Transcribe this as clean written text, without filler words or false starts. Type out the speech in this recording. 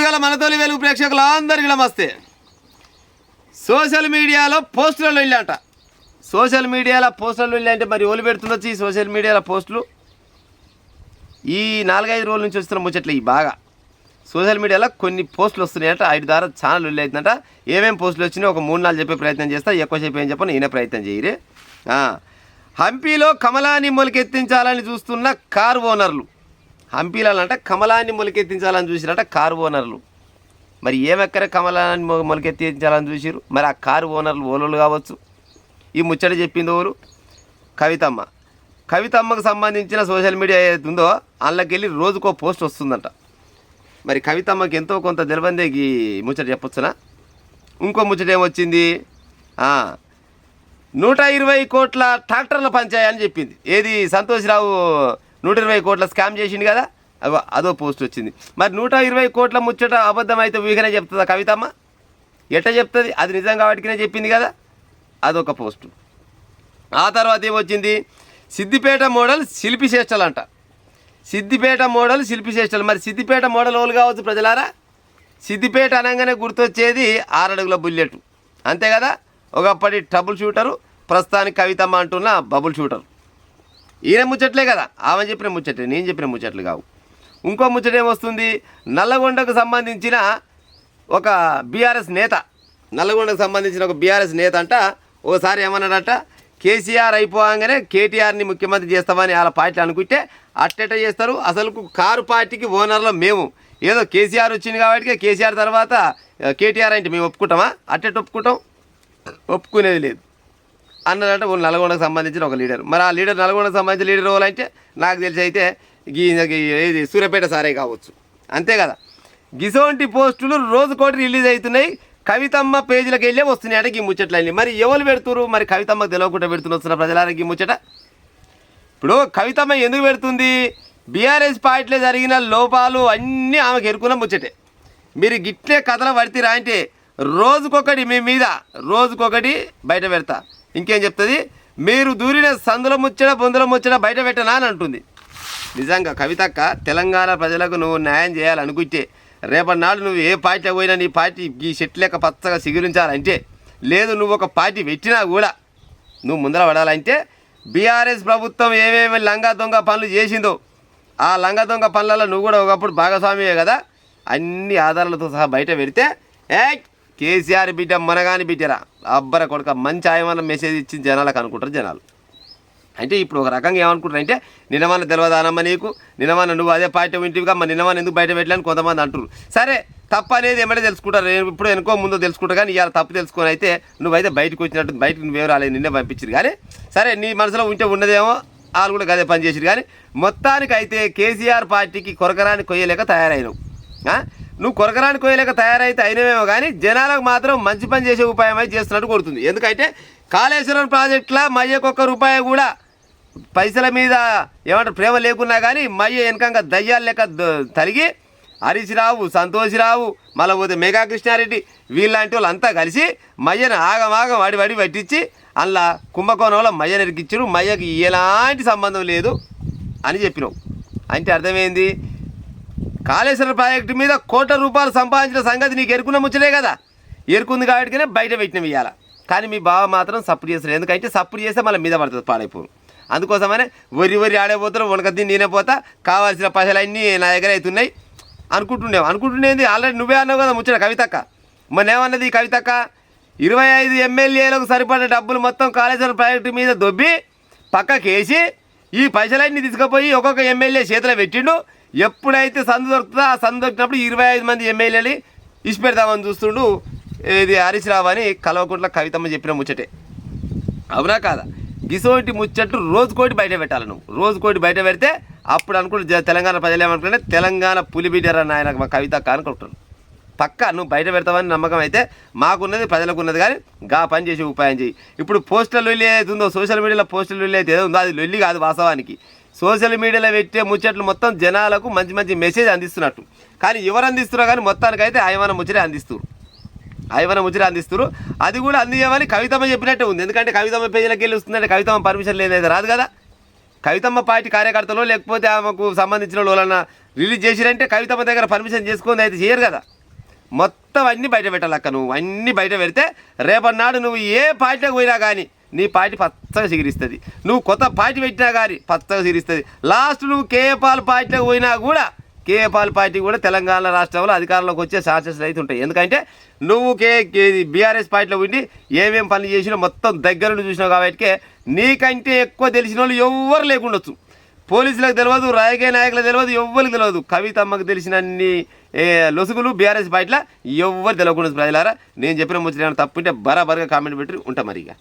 చూడుగల మన తొలి వెలుగు ప్రేక్షకులందరికీ నమస్తే. సోషల్ మీడియాలో పోస్టులలో వెళ్ళాంట. సోషల్ మీడియాలో పోస్టులలో వెళ్ళాంటే మరి ఓలు పెడుతుండొచ్చు ఈ సోషల్ మీడియాలో పోస్టులు. ఈ 4-5 రోజుల నుంచి వస్తున్న ముచ్చట్లు ఈ బాగా సోషల్ మీడియాలో కొన్ని పోస్టులు వస్తున్నాయంట. వాటి ద్వారా ఛానల్ వెళ్ళి అవుతుందంట. ఏమేమి పోస్టులు వచ్చినాయి ఒక 3-4 చెప్పే ప్రయత్నం చేస్తా. ఎక్కువసేపు ఏం చెప్పను, నేనే ప్రయత్నం చేయరే. హంపీలో కమలాన్ని మొలకెత్తించాలని చూస్తున్న కారు ఓనర్లు. హంపీలో అంటే కమలాన్ని మొలకెత్తించాలని చూసిరట కారు ఓనర్లు. మరి ఏమెక్కరే కమలాన్ని మొలకెత్తించాలని చూసిరు. మరి ఆ కారు ఓనర్లు ఓనర్లు కావచ్చు. ఈ ముచ్చట చెప్పింది ఎవరు? కవితమ్మ. కవితమ్మకు సంబంధించిన సోషల్ మీడియా ఏదైతే ఉందో అందులోకి వెళ్ళి రోజుకో పోస్ట్ వస్తుందంట. మరి కవితమ్మకి ఎంతో కొంత తెలివందే ఈ ముచ్చట చెప్పొచ్చునా? ఇంకో ముచ్చట ఏమొచ్చింది, 120 కోట్ల ట్రాక్టర్ల పంచాయని చెప్పింది. ఏది సంతోష్రావు 120 కోట్ల స్కామ్ చేసిండు కదా, అదో పోస్ట్ వచ్చింది. మరి 120 కోట్ల ముచ్చట అబద్ధం అయితే ఊహికనే చెప్తుందా కవితమ్మ? ఎట్ట చెప్తుంది? అది నిజం కాబట్టినే చెప్పింది కదా, అదొక పోస్టు. ఆ తర్వాత ఏమొచ్చింది, సిద్దిపేట మోడల్ శిల్పి శ్రేష్టలు అంట. సిద్దిపేట మోడల్ శిల్పి శ్రేష్టలు. మరి సిద్దిపేట మోడల్ వాళ్ళు కావచ్చు ప్రజలారా. సిద్దిపేట అనగానే గుర్తొచ్చేది 6 అడుగుల బుల్లెట్ అంతే కదా. ఒకప్పటి ట్రబుల్ షూటరు, ప్రస్తుతానికి కవితమ్మ అంటున్న బబుల్ షూటరు. ఈయన ముచ్చట్లే కదా, ఆమె చెప్పిన ముచ్చట్లే, నేను చెప్పిన ముచ్చట్లు కావు. ఇంకో ముచ్చట ఏమొస్తుంది, నల్లగొండకు సంబంధించిన ఒక బీఆర్ఎస్ నేత, నల్లగొండకు సంబంధించిన ఒక బీఆర్ఎస్ నేత అంట ఓసారి ఏమన్నాడట, కేసీఆర్ అయిపోగానే కేటీఆర్ని ముఖ్యమంత్రి చేస్తామని వాళ్ళ పార్టీ అనుకుంటే అట్టెట్ట చేస్తారు. అసలు కారు పార్టీకి ఓనర్లో మేము, ఏదో కేసీఆర్ వచ్చింది కాబట్టి కేసీఆర్ తర్వాత కేటీఆర్ అంటే మేము ఒప్పుకుంటామా? అట్టెట్టు ఒప్పుకుంటాం? ఒప్పుకునేది లేదు అన్నదంటే నల్గొండకు సంబంధించిన ఒక లీడర్. మరి ఆ లీడర్ నల్గొండకు సంబంధించిన లీడర్ ఎవరంటే నాకు తెలిసి అయితే ఇది సూర్యాపేట సారే కావచ్చు అంతే కదా. గిసోంటి పోస్టులు రోజుకోటి రిలీజ్ అవుతున్నాయి. కవితమ్మ పేజీలకు వెళ్ళే వస్తున్నాయి అంటే ఈ ముచ్చట్లన్నీ. మరి ఎవరు పెడుతురు? మరి కవితమ్మకు తెలియకుండా పెడుతున్న వస్తున్న ప్రజలానికి ఈ ముచ్చట. ఇప్పుడు కవితమ్మ ఎందుకు పెడుతుంది? బీఆర్ఎస్ పార్టీలో జరిగిన లోపాలు అన్నీ ఆమెకు ఎరుకున్న ముచ్చటే. మీరు గిట్లే కథలు పడితేరా అంటే రోజుకొకటి మీ మీద రోజుకొకటి బయట పెడతా. ఇంకేం చెప్తుంది, మీరు దూరిన సందుల ముచ్చట బొందుల ముచ్చట బయట పెట్టనా అని అంటుంది. నిజంగా కవితక్క, తెలంగాణ ప్రజలకు నువ్వు న్యాయం చేయాలనుకుంటే రేపటి నాడు నువ్వు ఏ పార్టీ పోయినా నీ పార్టీ ఈ చెట్టు లెక్క పచ్చగా సిగురించాలంటే, లేదు నువ్వు ఒక పార్టీ పెట్టినా కూడా నువ్వు ముందర పడాలంటే బీఆర్ఎస్ ప్రభుత్వం ఏమేమి లంగా దొంగ పనులు చేసిందో ఆ లంగా దొంగ పనులలో నువ్వు కూడా ఒకప్పుడు భాగస్వామియే కదా. అన్ని ఆధారాలతో సహా బయట పెడితే కేసీఆర్ బిడ్డ మనగాని బిడ్డరా అబ్బర కొడుక మంచి ఆయమన్న మెసేజ్ ఇచ్చి జనాలకు అనుకుంటారు జనాలు. అంటే ఇప్పుడు ఒక రకంగా ఏమనుకుంటారు అంటే, నిన్నమన్న తెలియదానమ్మ నీకు, నిన్నమన్న నువ్వు అదే పార్టీ వింటివిగా అమ్మ నిన్నమన్న ఎందుకు బయట పెట్టలేని కొంతమంది అంటారు. సరే తప్పు అనేది ఏమంటే తెలుసుకుంటారు, ఇప్పుడు ఎనుకో ముందో తెలుసుకుంటారు. కానీ ఇవాళ తప్పు తెలుసుకొని అయితే నువ్వైతే బయటకు వచ్చినట్టు బయటకు నువ్వేం రాలేదు, నిన్నే పంపించారు. కానీ సరే నీ మనసులో ఉంటే ఉన్నదేమో వాళ్ళు కూడా అదే పని చేసారు. కానీ మొత్తానికి అయితే కేసీఆర్ పార్టీకి కొరకరాని కొయ్యలేక తయారైనవు. నువ్వు కొరకరాని కొయ్యలేక తయారైతే అయినవేమో కానీ జనాలకు మాత్రం మంచి పని చేసే ఉపాయం అయితే చేస్తున్నట్టు కొడుతుంది. ఎందుకంటే కాళేశ్వరం ప్రాజెక్టులో మయ్యకొక్క రూపాయి కూడా పైసల మీద ఏమంటారు ప్రేమ లేకున్నా కానీ మయ్య వెనకంగా దయ్యాలు లెక్క తరిగి హరీష్ రావు, సంతోష్ రావు, మళ్ళీ పోతే మెగా కృష్ణారెడ్డి వీళ్ళంటి వాళ్ళు అంతా కలిసి మయ్యను ఆగమాగం వడి పట్టించి అందులో కుంభకోణంలో మయ్యను ఎరికిచ్చారు. మయ్యకి ఎలాంటి సంబంధం లేదు అని చెప్పినావు. అంటే అర్థమైంది, కాళేశ్వరం ప్రాజెక్టు మీద కోట్ల రూపాయలు సంపాదించిన సంగతి నీకు ఎరుకున్న ముచ్చలే కదా. ఎరుకుంది కాబట్టినే బయట పెట్టినవి ఇవ్వాలి. కానీ మీ బావ మాత్రం సపోర్ట్ చేస్తారు. ఎందుకంటే సపోర్ట్ చేస్తే మళ్ళీ మీద పడుతుంది పాడైపోను. అందుకోసమనే వరి ఆడేపోతారు, వనకద్ది నేనే పోతా, కావాల్సిన పైసలన్నీ నా దగ్గర అవుతున్నాయి అనుకుంటుండేది. ఆల్రెడీ నువ్వే అన్నావు కదా ముచ్చట కవితక్క. మొన్నేమన్నది కవితక్క, 25 ఎమ్మెల్యేలకు సరిపడే డబ్బులు మొత్తం కాళేశ్వరం ప్రాజెక్టు మీద దొబ్బి పక్కకేసి ఈ పైసలన్నీ తీసుకుపోయి ఒక్కొక్క ఎమ్మెల్యే చేతిలో పెట్టిండు. ఎప్పుడైతే సందు దొరుకుతుందో ఆ సందు దొరికినప్పుడు 25 మంది ఎమ్మెల్యేలు ఇచ్చిపెడదామని చూస్తుండు ఇది హరీష్ రావు అని కల్వకుంట్ల కవితమ్మ చెప్పిన ముచ్చటే. అవునా కాదా? గిసోటి ముచ్చట్లు రోజుకోటి బయట పెట్టాలి. నువ్వు రోజుకోటి బయట పెడితే అప్పుడు అనుకుంటు తెలంగాణ ప్రజలు ఏమనుకుంటే తెలంగాణ పులిబిడ్డరా నాయన మా కవితక్క అనుకుంటారు. పక్కా నువ్వు బయట పెడతావని నమ్మకం అయితే మాకున్నది, ప్రజలకు ఉన్నది. కానీ గా పని చేసే ఉపాయం చేయి. ఇప్పుడు పోస్టల్ లొల్లి ఏదైతే ఉందో సోషల్ మీడియాలో పోస్టల్ లొల్లి అయితే ఏదో ఉందో అది లొల్లి కాదు వాస్తవానికి. సోషల్ మీడియాలో పెట్టే ముచ్చట్లు మొత్తం జనాలకు మంచి మంచి మెసేజ్ అందిస్తున్నట్టు. కానీ ఎవరు అందిస్తున్నారు కానీ మొత్తానికైతే ఆయమన ముచ్చటే అందిస్తారు. అది కూడా అందించమని కవితమ్మ చెప్పినట్టే ఉంది. ఎందుకంటే కవితమ్మ పేజీలకు వెళ్ళి వస్తుందంటే కవితమ్మ పర్మిషన్ లేదైతే రాదు కదా. కవితమ్మ పార్టీ కార్యకర్తలు లేకపోతే ఆమెకు సంబంధించిన వాళ్ళన్నా రిలీజ్ చేసిరంటే కవితమ్మ దగ్గర పర్మిషన్ చేసుకొని అయితే చేయరు కదా. మొత్తం అన్నీ బయట పెట్టాలక్క. నువ్వు అన్నీ బయట పెడితే రేపటి నాడు నువ్వు ఏ పార్టీలకు పోయినా కానీ నీ పార్టీ పచ్చగా సిగిరిస్తుంది. నువ్వు కొత్త పార్టీ పెట్టినా కానీ పచ్చగా సిగిరిస్తుంది. లాస్ట్ నువ్వు కేఏపాల్ పార్టీలకు పోయినా కూడా కేఏపాల్ పార్టీ కూడా తెలంగాణ రాష్ట్రంలో అధికారంలోకి వచ్చే ఛాన్సెస్ అయితే ఉంటాయి. ఎందుకంటే నువ్వు బీఆర్ఎస్ పార్టీలో ఉండి ఏమేమి పనులు చేసినా మొత్తం దగ్గర నుండి చూసినావు కాబట్టి నీకంటే ఎక్కువ తెలిసిన వాళ్ళు ఎవ్వరు లేకుండొచ్చు. పోలీసులకు తెలియదు, రాజకీయ నాయకులకు తెలియదు, ఎవ్వరికి తెలియదు. కవితమ్మకు తెలిసిన అన్ని లొసుగులు బీఆర్ఎస్ పార్టీలో ఎవ్వరు తెలియకుండా. ప్రజలారా నేను చెప్పిన ముచ్చట తప్పుంటే బరాబర్గా కామెంట్ పెట్టి ఉంటాం మరి. ఇక